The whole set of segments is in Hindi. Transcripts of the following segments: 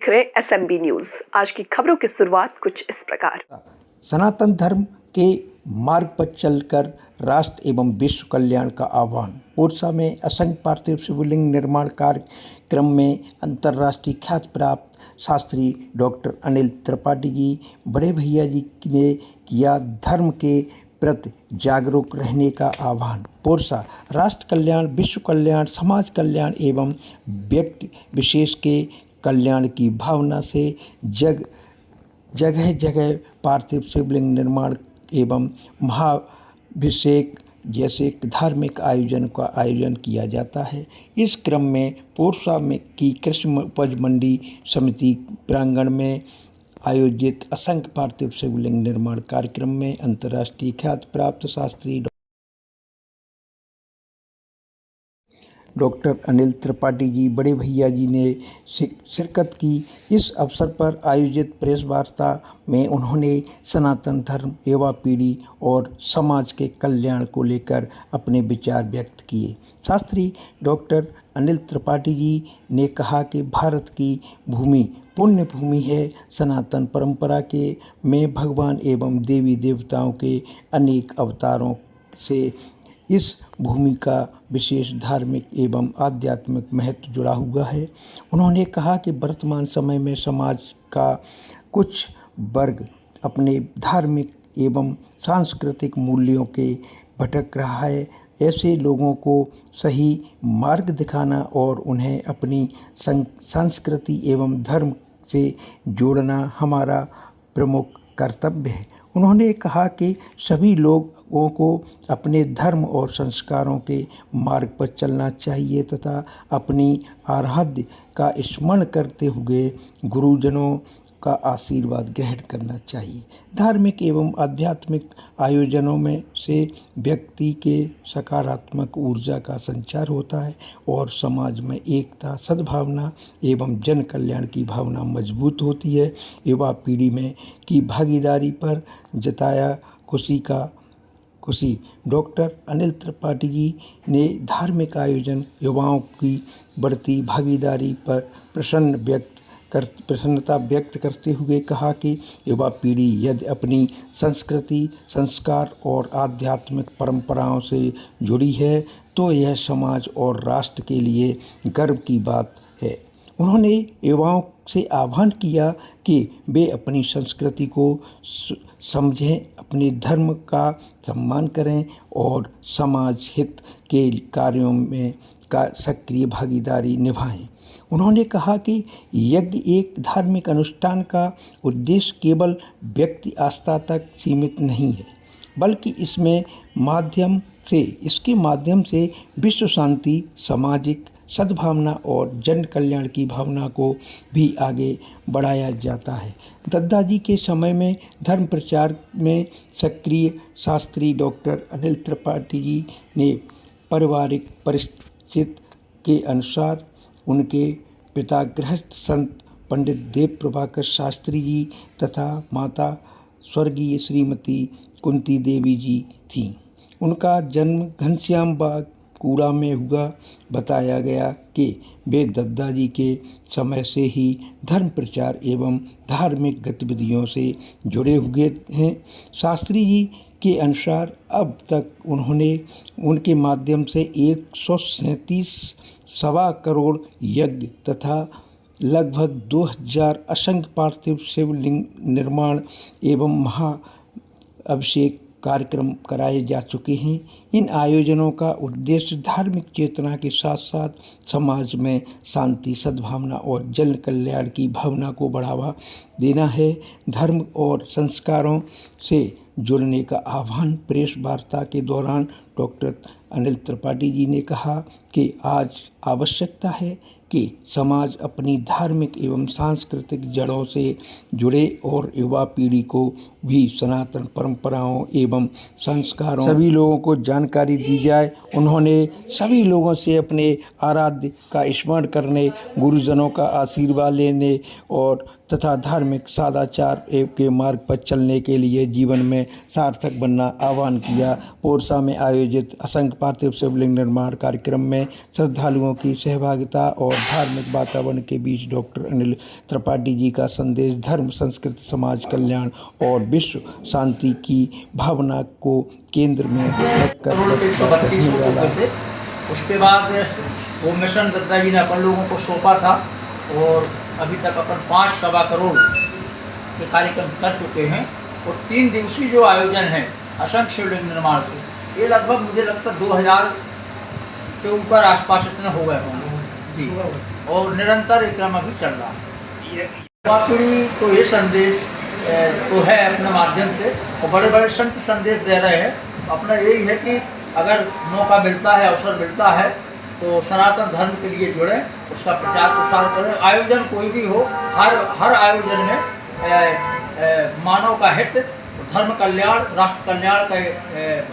देख रहे एसएमबी न्यूज। आज की खबरों की शुरुआत कुछ इस प्रकार। सनातन धर्म के मार्ग पर चलकर राष्ट्र एवं विश्व कल्याण का आह्वान। पूर्सा में असंख्य पार्थिव शिवलिंग निर्माण कार्यक्रम में अंतर्राष्ट्रीय ख्याति प्राप्त शास्त्री डॉक्टर अनिल त्रिपाठी जी बड़े भैया जी ने किया धर्म के प्रति जागरूक रहने का आह्वान। पूर्सा राष्ट्र कल्याण, विश्व कल्याण, समाज कल्याण एवं व्यक्ति विशेष के कल्याण की भावना से जगह जगह पार्थिव शिवलिंग निर्माण एवं महाभिषेक जैसे धार्मिक आयोजन का आयोजन किया जाता है। इस क्रम में पूर्सा में की कृषि उपज मंडी समिति प्रांगण में आयोजित असंख्य पार्थिव शिवलिंग निर्माण कार्यक्रम में अंतर्राष्ट्रीय ख्याति प्राप्त शास्त्री डॉक्टर अनिल त्रिपाठी जी बड़े भैया जी ने शिरकत की। इस अवसर पर आयोजित प्रेस वार्ता में उन्होंने सनातन धर्म, युवा पीढ़ी और समाज के कल्याण को लेकर अपने विचार व्यक्त किए। शास्त्री डॉक्टर अनिल त्रिपाठी जी ने कहा कि भारत की भूमि पुण्य भूमि है। सनातन परंपरा के में भगवान एवं देवी देवताओं के अनेक अवतारों से इस भूमि का विशेष धार्मिक एवं आध्यात्मिक महत्व जुड़ा हुआ है। उन्होंने कहा कि वर्तमान समय में समाज का कुछ वर्ग अपने धार्मिक एवं सांस्कृतिक मूल्यों के भटक रहा है। ऐसे लोगों को सही मार्ग दिखाना और उन्हें अपनी संस्कृति एवं धर्म से जोड़ना हमारा प्रमुख कर्तव्य है। उन्होंने कहा कि सभी लोगों को अपने धर्म और संस्कारों के मार्ग पर चलना चाहिए तथा अपनी आराध्य का स्मरण करते हुए गुरुजनों का आशीर्वाद ग्रहण करना चाहिए। धार्मिक एवं आध्यात्मिक आयोजनों में से व्यक्ति के सकारात्मक ऊर्जा का संचार होता है और समाज में एकता, सद्भावना एवं जन कल्याण की भावना मजबूत होती है। युवा पीढ़ी में की भागीदारी पर जताया खुशी। डॉक्टर अनिल त्रिपाठी जी ने धार्मिक आयोजन युवाओं की बढ़ती भागीदारी पर प्रसन्नता व्यक्त करते हुए कहा कि युवा पीढ़ी यदि अपनी संस्कृति, संस्कार और आध्यात्मिक परंपराओं से जुड़ी है तो यह समाज और राष्ट्र के लिए गर्व की बात है। उन्होंने युवाओं से आह्वान किया कि वे अपनी संस्कृति को समझें, अपने धर्म का सम्मान करें और समाज हित के कार्यों में का सक्रिय भागीदारी निभाएं। उन्होंने कहा कि यज्ञ एक धार्मिक अनुष्ठान का उद्देश्य केवल व्यक्ति आस्था तक सीमित नहीं है, बल्कि इसके माध्यम से विश्व शांति, सामाजिक सद्भावना और जन कल्याण की भावना को भी आगे बढ़ाया जाता है। दद्दा जी के समय में धर्म प्रचार में सक्रिय शास्त्री डॉक्टर अनिल त्रिपाठी जी ने पारिवारिक परिस्थिति के अनुसार उनके पिता गृहस्थ संत पंडित देव प्रभाकर शास्त्री जी तथा माता स्वर्गीय श्रीमती कुंती देवी जी थीं। उनका जन्म घनश्याम बाग कूड़ा में हुआ। बताया गया कि वे दद्दा जी के समय से ही धर्म प्रचार एवं धार्मिक गतिविधियों से जुड़े हुए हैं। शास्त्री जी के अनुसार अब तक उन्होंने उनके माध्यम से 137 सवा करोड़ यज्ञ तथा लगभग 2000 असंख्य पार्थिव शिवलिंग निर्माण एवं महाअभिषेक कार्यक्रम कराए जा चुके हैं। इन आयोजनों का उद्देश्य धार्मिक चेतना के साथ साथ समाज में शांति, सद्भावना और जन कल्याण की भावना को बढ़ावा देना है। धर्म और संस्कारों से जुड़ने का आह्वान। प्रेस वार्ता के दौरान डॉक्टर अनिल त्रिपाठी जी ने कहा कि आज आवश्यकता है कि समाज अपनी धार्मिक एवं सांस्कृतिक जड़ों से जुड़े और युवा पीढ़ी को भी सनातन परंपराओं एवं संस्कारों सभी लोगों को जानकारी दी जाए। उन्होंने सभी लोगों से अपने आराध्य का स्मरण करने, गुरुजनों का आशीर्वाद लेने और तथा धार्मिक सदाचार के मार्ग पर चलने के लिए जीवन में सार्थक बनना आह्वान किया। पोरसा में आयोजित असंख्य पार्थिव शिवलिंग निर्माण कार्यक्रम में श्रद्धालुओं की सहभागिता और धार्मिक वातावरण के बीच डॉक्टर अनिल त्रिपाठी जी का संदेश धर्म, संस्कृति, समाज कल्याण और विश्व शांति की भावना को केंद्र में रखकर उसके बाद वो मिशन दत्ता जी ने अपन लोगों को सौंपा था और अभी तक अपन 5-सवा करोड़ के कार्यक्रम कर चुके हैं। और 3 दिवसीय जो आयोजन है असंख्य शिवलिंग निर्माण के, ये लगभग मुझे लगता है 2000 के ऊपर आसपास इतने हो गए होंगे जी। और निरंतर ये क्रम अभी चल रहा है। युवा पीढ़ी को ये संदेश तो है अपने माध्यम से, और बड़े बड़े संत संदेश दे रहे हैं। अपना यही है कि अगर मौका मिलता है, अवसर मिलता है, तो सनातन धर्म के लिए जुड़ें, उसका प्रचार प्रसार करें। आयोजन कोई भी हो, हर आयोजन में मानव का हित, धर्म कल्याण, राष्ट्र कल्याण का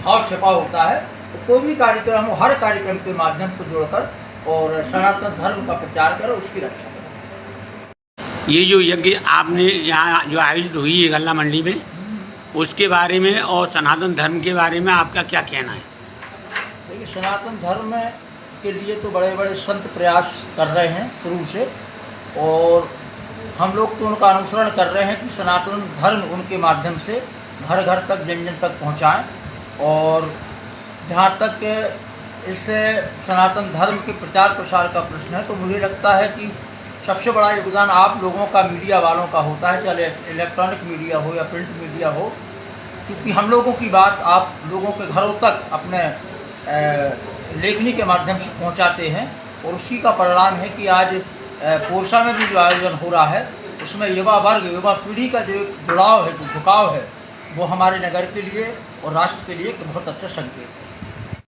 भाव छिपा होता है। तो कोई भी कार्यक्रम हो, हर कार्यक्रम के माध्यम से जुड़कर और सनातन धर्म का प्रचार करें, उसकी रक्षा करें। ये जो यज्ञ आपने यहाँ जो आयोजित हुई है गल्ला मंडी में, उसके बारे में और सनातन धर्म के बारे में आपका क्या कहना है? देखिए, सनातन धर्म के लिए तो बड़े बड़े संत प्रयास कर रहे हैं शुरू से, और हम लोग तो उनका अनुसरण कर रहे हैं कि सनातन धर्म उनके माध्यम से घर घर तक, जन जन तक पहुँचाएँ। और जहाँ तक इससे सनातन धर्म के प्रचार प्रसार का प्रश्न है, तो मुझे लगता है कि सबसे बड़ा योगदान आप लोगों का, मीडिया वालों का होता है, चाहे इलेक्ट्रॉनिक मीडिया हो या प्रिंट मीडिया हो, क्योंकि हम लोगों की बात आप लोगों के घरों तक अपने लेखनी के माध्यम से पहुंचाते हैं। और उसी का परिणाम है कि आज पोरसा में भी जो आयोजन हो रहा है, उसमें युवा वर्ग, युवा पीढ़ी का जो जुड़ाव है, जो झुकाव है, वो हमारे नगर के लिए और राष्ट्र के लिए एक बहुत अच्छा संकेत है।